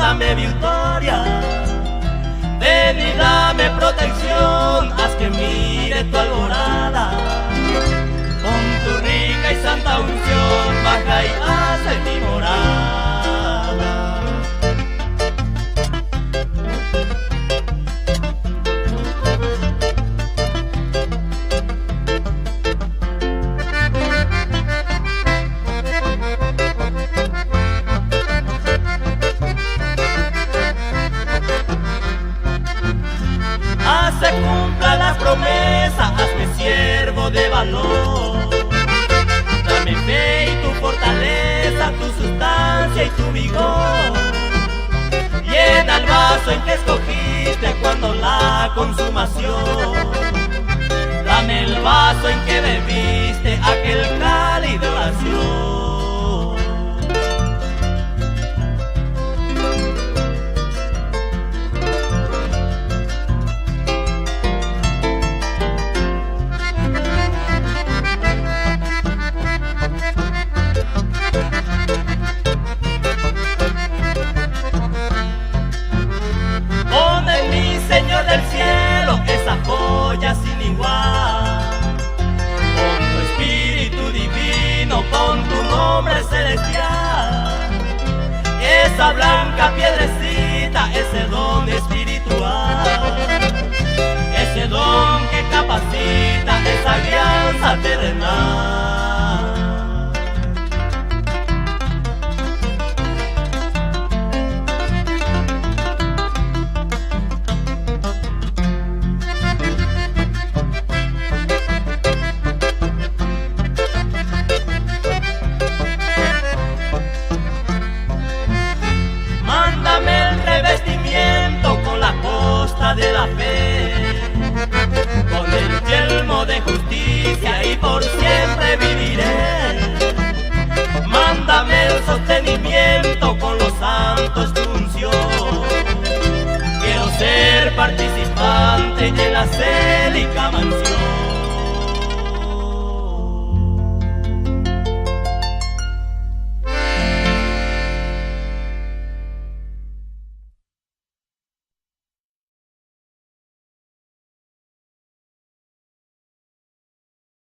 dame victoria. Ven y dame protección, haz que mire tu alborada. Con tu rica y santa unción, baja y haz en mi morada. Se cumpla la promesa, hazme siervo de valor. Dame fe y tu fortaleza, tu sustancia y tu vigor. Llena el vaso en que escogiste cuando la consumación. Dame el vaso en que bebiste aquel cáliz de oración. Señor del cielo, esa joya sin igual, con tu espíritu divino, con tu nombre celestial, esa blanca piedrecita, ese don espiritual, ese don que capacita esa alianza terrenal. De la fe, con el yelmo de justicia y por siempre viviré. Mándame el sostenimiento con los santos tu unción. Quiero ser participante en la célica mansión.